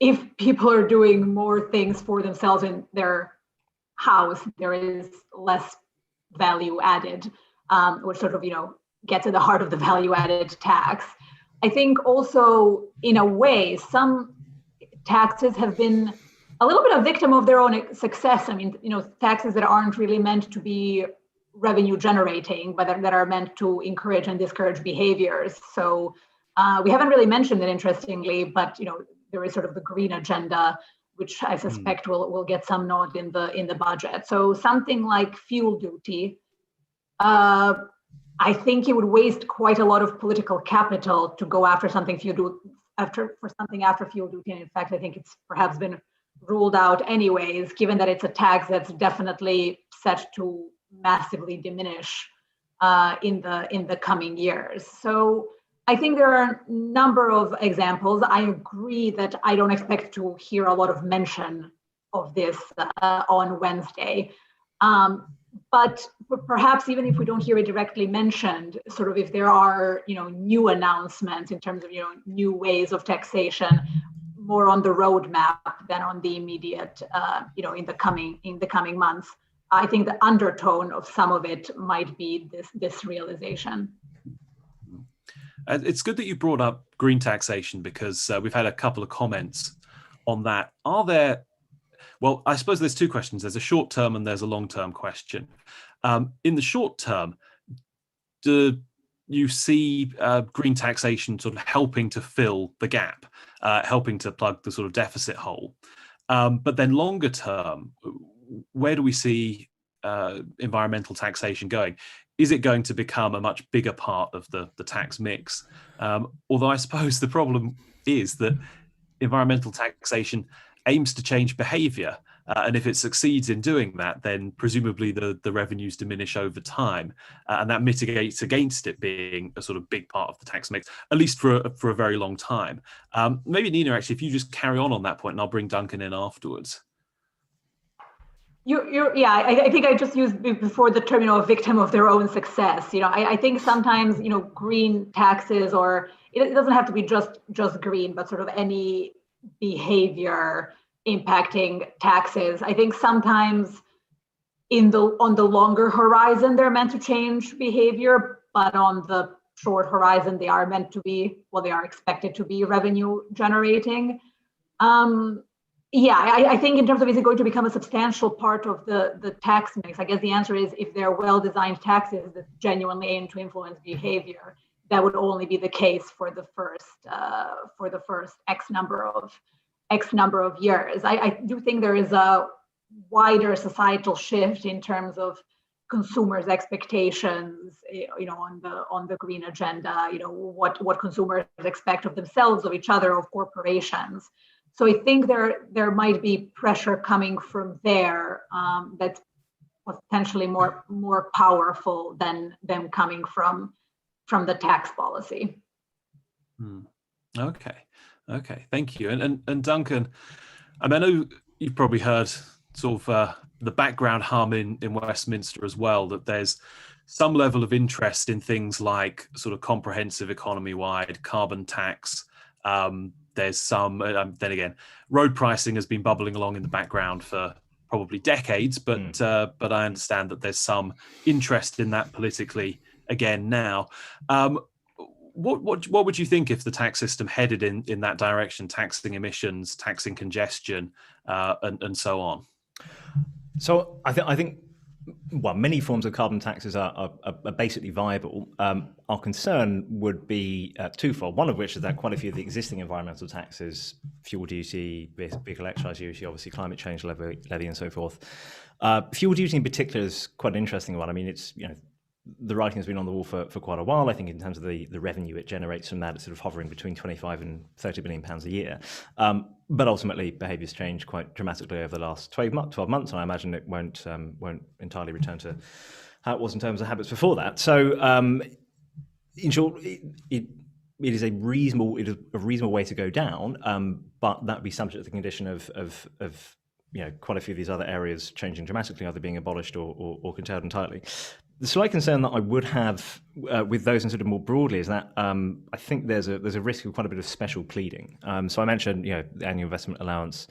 if people are doing more things for themselves in their house, there is less value added, which sort of, gets at the heart of the value added tax. I think also, in a way, some taxes have been a little bit a victim of their own success. I mean, taxes that aren't really meant to be revenue generating, but that are meant to encourage and discourage behaviors. So we haven't really mentioned it, interestingly, but there is sort of the green agenda, which I suspect will get some nod in the budget. So something like fuel duty, I think it would waste quite a lot of political capital to go after something after fuel duty. And in fact, I think it's perhaps been ruled out anyways, given that it's a tax that's definitely set to massively diminish in the coming years. So I think there are a number of examples. I agree that I don't expect to hear a lot of mention of this on Wednesday. But perhaps even if we don't hear it directly mentioned, sort of if there are new announcements in terms of new ways of taxation, more on the roadmap than on the immediate in the coming months, I think the undertone of some of it might be this realization. It's good that you brought up green taxation, because we've had a couple of comments on that. Well, I suppose there's two questions. There's a short term and there's a long term question. In the short term, do you see green taxation sort of helping to fill the gap, helping to plug the sort of deficit hole? But then longer term, where do we see environmental taxation going? Is it going to become a much bigger part of the tax mix? Although I suppose the problem is that environmental taxation aims to change behaviour. And if it succeeds in doing that, then presumably the revenues diminish over time. And that mitigates against it being a sort of big part of the tax mix, at least for a very long time. Maybe Nina, actually, if you just carry on that point, and I'll bring Duncan in afterwards. I think I just used before the term, a victim of their own success. I think sometimes, green taxes, or it doesn't have to be just green, but sort of any behavior impacting taxes. I think sometimes on the longer horizon, they're meant to change behavior, but on the short horizon, they are expected to be revenue generating. I think in terms of, is it going to become a substantial part of the tax mix? I guess the answer is, if they're well-designed taxes that genuinely aim to influence behavior, that would only be the case for the first X number of years. I do think there is a wider societal shift in terms of consumers' expectations, on the green agenda, what consumers expect of themselves, of each other, of corporations. So I think there might be pressure coming from there that's potentially more powerful than coming from the tax policy. Okay, thank you. And Duncan, I know you've probably heard sort of the background hum in Westminster as well, that there's some level of interest in things like sort of comprehensive economy-wide carbon tax. There's some, then again, road pricing has been bubbling along in the background for probably decades, but I understand that there's some interest in that politically again now. What would you think if the tax system headed in that direction, taxing emissions, taxing congestion, and so on? So I think many forms of carbon taxes are basically viable. Our concern would be twofold, one of which is that quite a few of the existing environmental taxes, fuel duty, vehicle excise duty, obviously climate change levy and so forth. Fuel duty in particular is quite an interesting one. I mean, it's the writing has been on the wall for quite a while. I think in terms of the revenue it generates from that, it's sort of hovering between 25 and 30 billion pounds a year. But ultimately, behaviours changed quite dramatically over the last 12 months, and I imagine it won't entirely return to how it was in terms of habits before that. So, in short, it is a reasonable way to go down, but that would be subject to the condition of quite a few of these other areas changing dramatically, either being abolished or curtailed entirely. The slight concern that I would have with those and sort of more broadly is that I think there's a risk of quite a bit of special pleading. So I mentioned the annual investment allowance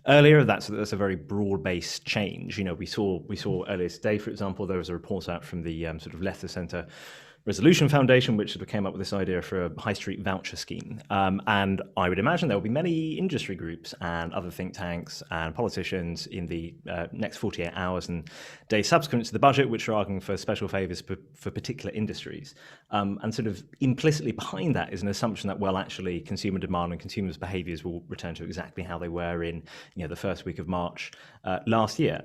earlier. That's a very broad-based change. We saw earlier today, for example, there was a report out from the sort of left of centre Resolution Foundation, which sort of came up with this idea for a high street voucher scheme. And I would imagine there will be many industry groups and other think tanks and politicians in the next 48 hours and days subsequent to the budget, which are arguing for special favours for particular industries. And sort of implicitly behind that is an assumption that, well, actually consumer demand and consumers' behaviours will return to exactly how they were in the first week of March last year.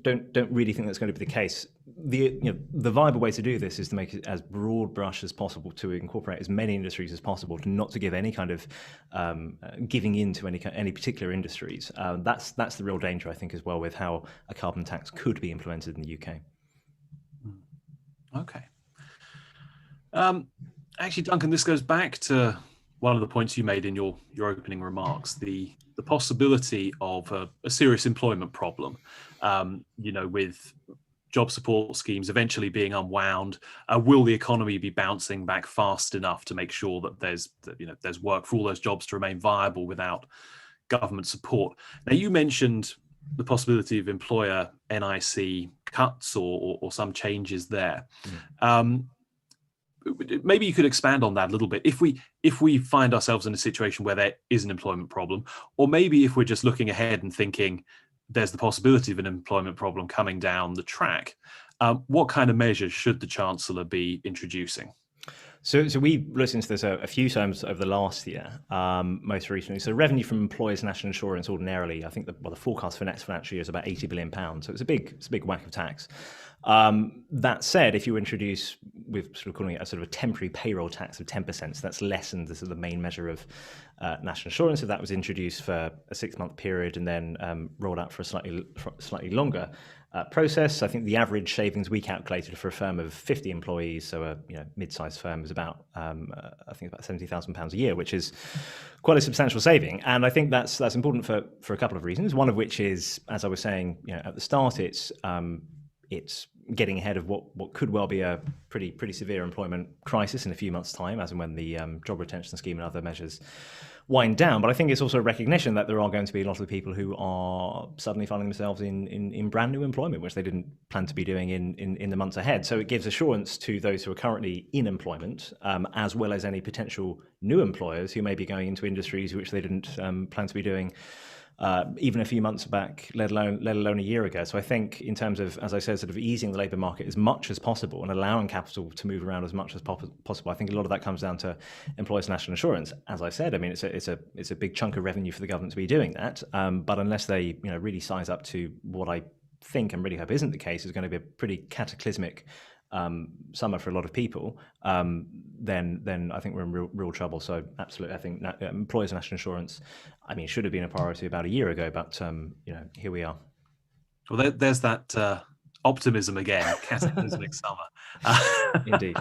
Don't really think that's going to be the case. The viable way to do this is to make it as broad brush as possible, to incorporate as many industries as possible, to not to give any kind of giving in to any particular industries. That's the real danger, I think, as well, with how a carbon tax could be implemented in the UK. Okay. Actually, Duncan, this goes back to one of the points you made in your opening remarks, the possibility of a serious employment problem, with job support schemes eventually being unwound. Will the economy be bouncing back fast enough to make sure that there's work for all those jobs to remain viable without government support? Now, you mentioned the possibility of employer NIC cuts or some changes there. Maybe you could expand on that a little bit. If we find ourselves in a situation where there is an employment problem, or maybe if we're just looking ahead and thinking there's the possibility of an employment problem coming down the track, what kind of measures should the Chancellor be introducing? So we've looked into this a few times over the last year, most recently. So revenue from employers' national insurance ordinarily, I think the forecast for next financial year is about £80 billion. So it's a big whack of tax. That said, if you introduce, we're sort of calling it a sort of a temporary payroll tax of 10%, so that's lessened the sort of the main measure of national insurance. If that was introduced for a 6-month period and then rolled out for a slightly longer process, I think the average savings we calculated for a firm of 50 employees, so a mid-sized firm, is about I think about £70,000 a year, which is quite a substantial saving. And I think that's important for a couple of reasons. One of which is, as I was saying, at the start, it's getting ahead of what could well be a pretty severe employment crisis in a few months' time, as and when the job retention scheme and other measures wind down. But I think it's also a recognition that there are going to be a lot of the people who are suddenly finding themselves in brand new employment, which they didn't plan to be doing in the months ahead. So it gives assurance to those who are currently in employment, as well as any potential new employers who may be going into industries which they didn't plan to be doing even a few months back, let alone a year ago. So I think in terms of, as I said, sort of easing the labour market as much as possible and allowing capital to move around as much as possible, I think a lot of that comes down to employers' national insurance. As I said, I mean, it's a big chunk of revenue for the government to be doing that. But unless they really size up to what I think and really hope isn't the case, is going to be a pretty cataclysmic summer for a lot of people, then I think we're in real trouble. So absolutely, I think employers' national insurance, I mean, should have been a priority about a year ago, but here we are. Well, there's that optimism again, cataclysmic summer. Indeed.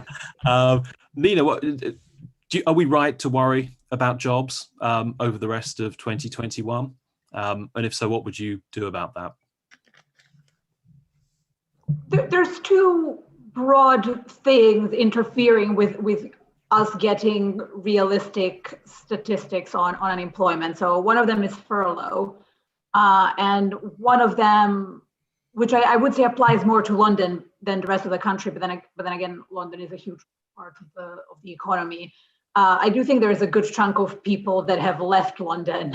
Nina, are we right to worry about jobs over the rest of 2021? And if so, what would you do about that? There's two broad things interfering with us getting realistic statistics on unemployment. So one of them is furlough, and one of them, which I would say applies more to London than the rest of the country, but then again, London is a huge part of the economy. I do think there is a good chunk of people that have left London,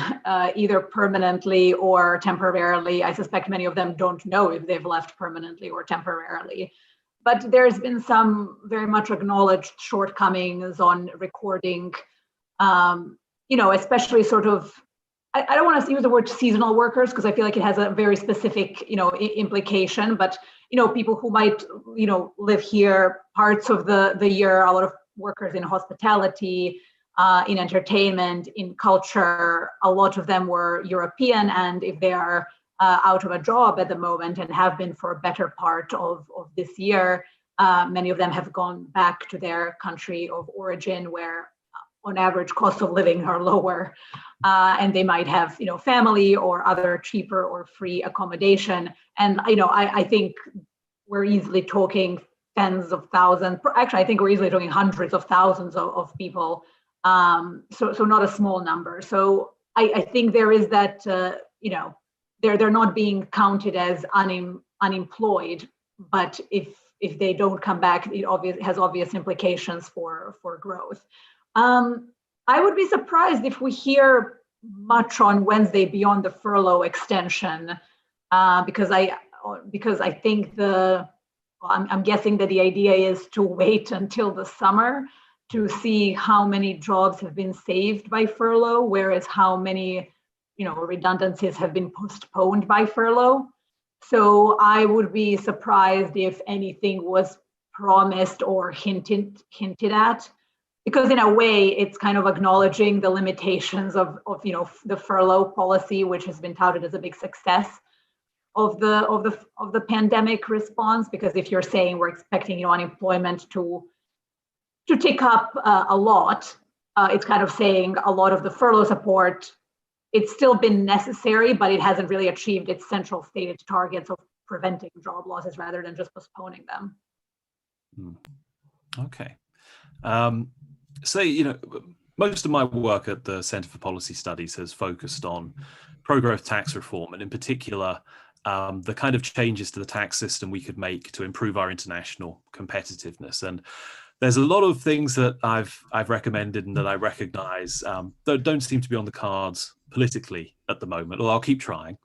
either permanently or temporarily. I suspect many of them don't know if they've left permanently or temporarily. But there's been some very much acknowledged shortcomings on recording, especially sort of I don't want to use the word seasonal workers because I feel like it has a very specific, implication, but, people who might, live here parts of the year, a lot of workers in hospitality, in entertainment, in culture, a lot of them were European, and if they are out of a job at the moment and have been for a better part of this year, many of them have gone back to their country of origin where on average costs of living are lower, and they might have family or other cheaper or free accommodation. And I think we're easily talking tens of thousands, actually I think we're easily talking hundreds of thousands of people, so not a small number. So I think there is that they're not being counted as unemployed, but if they don't come back, it has obvious implications for growth. I would be surprised if we hear much on Wednesday beyond the furlough extension, because I think I'm guessing that the idea is to wait until the summer to see how many jobs have been saved by furlough, whereas how many redundancies have been postponed by furlough. So I would be surprised if anything was promised or hinted at, because in a way it's kind of acknowledging the limitations of the furlough policy, which has been touted as a big success of the pandemic response. Because if you're saying we're expecting unemployment to tick up a lot, it's kind of saying a lot of the furlough support, it's still been necessary, but it hasn't really achieved its central stated targets of preventing job losses rather than just postponing them. Okay. So, most of my work at the Centre for Policy Studies has focused on pro-growth tax reform, and in particular, the kind of changes to the tax system we could make to improve our international competitiveness. And there's a lot of things that I've recommended and that I recognise that don't seem to be on the cards politically at the moment, although I'll keep trying.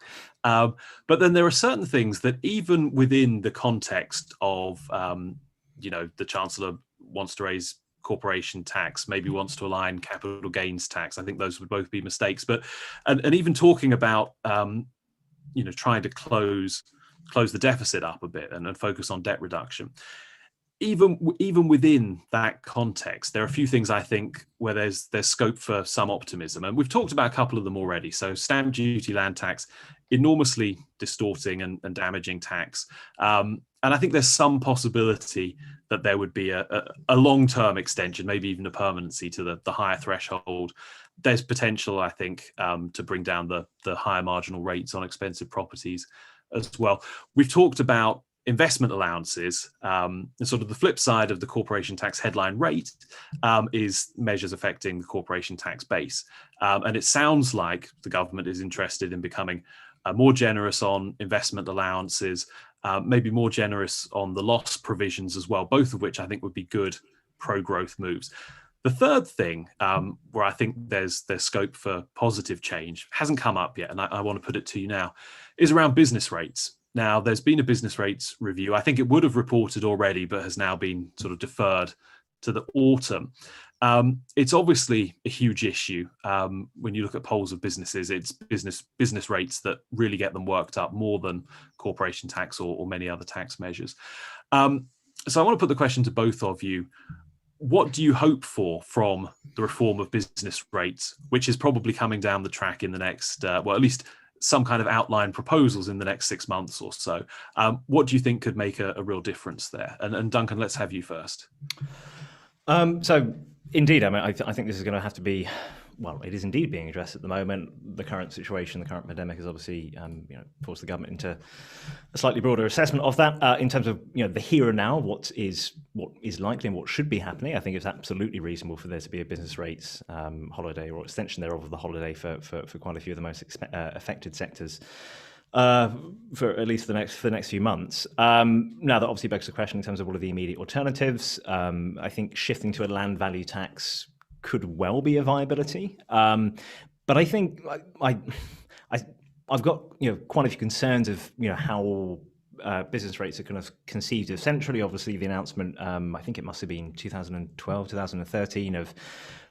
But then there are certain things that even within the context of, the Chancellor wants to raise corporation tax, maybe wants to align capital gains tax. I think those would both be mistakes. But and even talking about, trying to close the deficit up a bit and focus on debt reduction. Even within that context, there are a few things I think where there's scope for some optimism, and we've talked about a couple of them already. So stamp duty, land tax, enormously distorting and damaging tax, and I think there's some possibility that there would be a long-term extension, maybe even a permanency to the higher threshold. There's potential, I think, to bring down the higher marginal rates on expensive properties as well. We've talked about investment allowances, and sort of the flip side of the corporation tax headline rate is measures affecting the corporation tax base. And it sounds like the government is interested in becoming more generous on investment allowances, maybe more generous on the loss provisions as well, both of which I think would be good pro-growth moves. The third thing where I think there's scope for positive change hasn't come up yet, and I want to put it to you now, is around business rates. Now, there's been a business rates review. I think it would have reported already, but has now been sort of deferred to the autumn. It's obviously a huge issue. When you look at polls of businesses, it's business rates that really get them worked up more than corporation tax or many other tax measures. So I want to put the question to both of you. What do you hope for from the reform of business rates, which is probably coming down the track in the next, at least some kind of outline proposals in the next 6 months or so? What do you think could make a real difference there? And Duncan, let's have you first. So indeed, I think this is going to have to be, it is indeed being addressed at the moment. The current situation, the current pandemic has obviously, forced the government into a slightly broader assessment of that in terms of, the here and now, what is likely and what should be happening. I think it's absolutely reasonable for there to be a business rates holiday or extension thereof of the holiday for quite a few of the most affected sectors. For at least the next few months. Now that obviously begs the question in terms of what are the immediate alternatives. I think shifting to a land value tax could well be a viability, but I think I've got quite a few concerns of how business rates are kind of conceived of centrally. Obviously, the announcement, I think it must have been 2012, 2013, of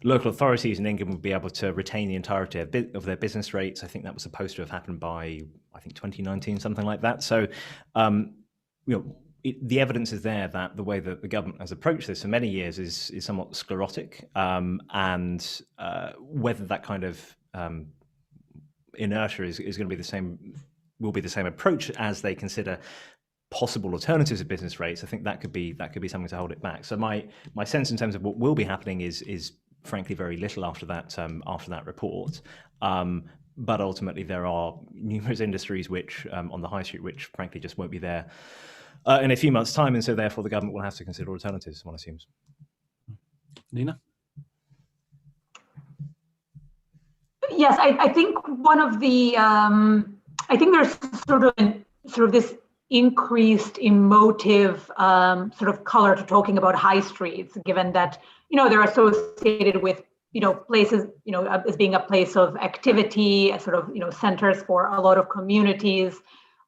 local authorities in England would be able to retain the entirety of their business rates. I think that was supposed to have happened by, I think, 2019, something like that. So, the evidence is there that the way that the government has approached this for many years is somewhat sclerotic, and whether that kind of inertia is going to be the same, will be the same approach as they consider possible alternatives of business rates. I think that could be something to hold it back. So my sense in terms of what will be happening is frankly very little after that report. But ultimately, there are numerous industries which on the high street which frankly just won't be there in a few months' time, and so therefore the government will have to consider alternatives, one assumes. Nina? Yes, I think one of the I think there's sort of this increased emotive sort of color to talking about high streets, given that they're associated with places as being a place of activity, a sort of centers for a lot of communities,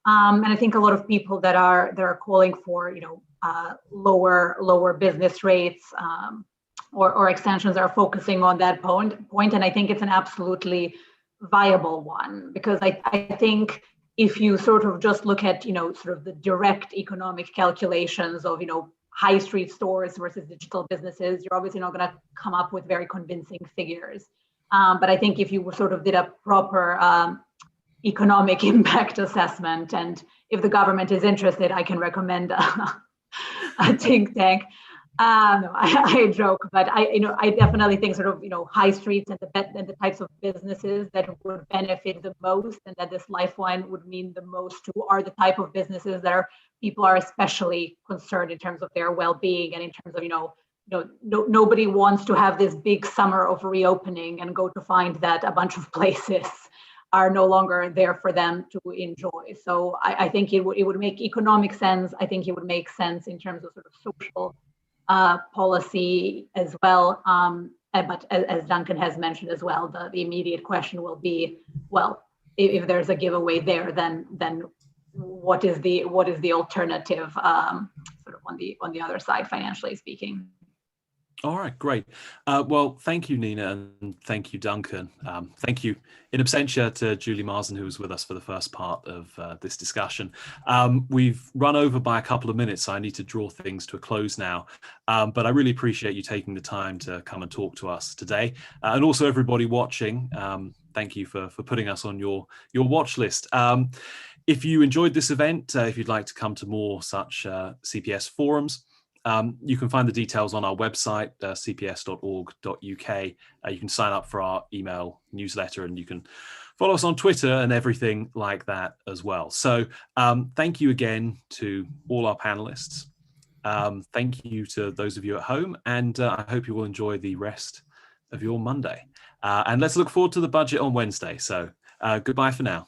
and I think a lot of people that are calling for lower business rates or extensions are focusing on that point, and I think it's an absolutely viable one, because I think if you sort of just look at sort of the direct economic calculations of high street stores versus digital businesses, you're obviously not going to come up with very convincing figures. But I think if you sort of did a proper economic impact assessment, and if the government is interested, I can recommend a think tank. No, I joke, but I definitely think sort of high streets and the types of businesses that would benefit the most, and that this lifeline would mean the most to, are the type of businesses that people are especially concerned in terms of their well-being, and in terms of nobody wants to have this big summer of reopening and go to find that a bunch of places are no longer there for them to enjoy. So I think it would make economic sense. I think it would make sense in terms of sort of social policy as well. But as Duncan has mentioned as well, the immediate question will be, well, if there's a giveaway there, then what is the alternative sort of on the other side, financially speaking? All right, great. Well, thank you, Nina, and thank you, Duncan. Thank you in absentia to Julie Marson, who was with us for the first part of this discussion. We've run over by a couple of minutes, so I need to draw things to a close now. But I really appreciate you taking the time to come and talk to us today. And also everybody watching, thank you for putting us on your watch list. If you enjoyed this event, if you'd like to come to more such CPS forums, you can find the details on our website, cps.org.uk. You can sign up for our email newsletter, and you can follow us on Twitter and everything like that as well. So thank you again to all our panelists. Thank you to those of you at home, and I hope you will enjoy the rest of your Monday. And let's look forward to the budget on Wednesday. So goodbye for now.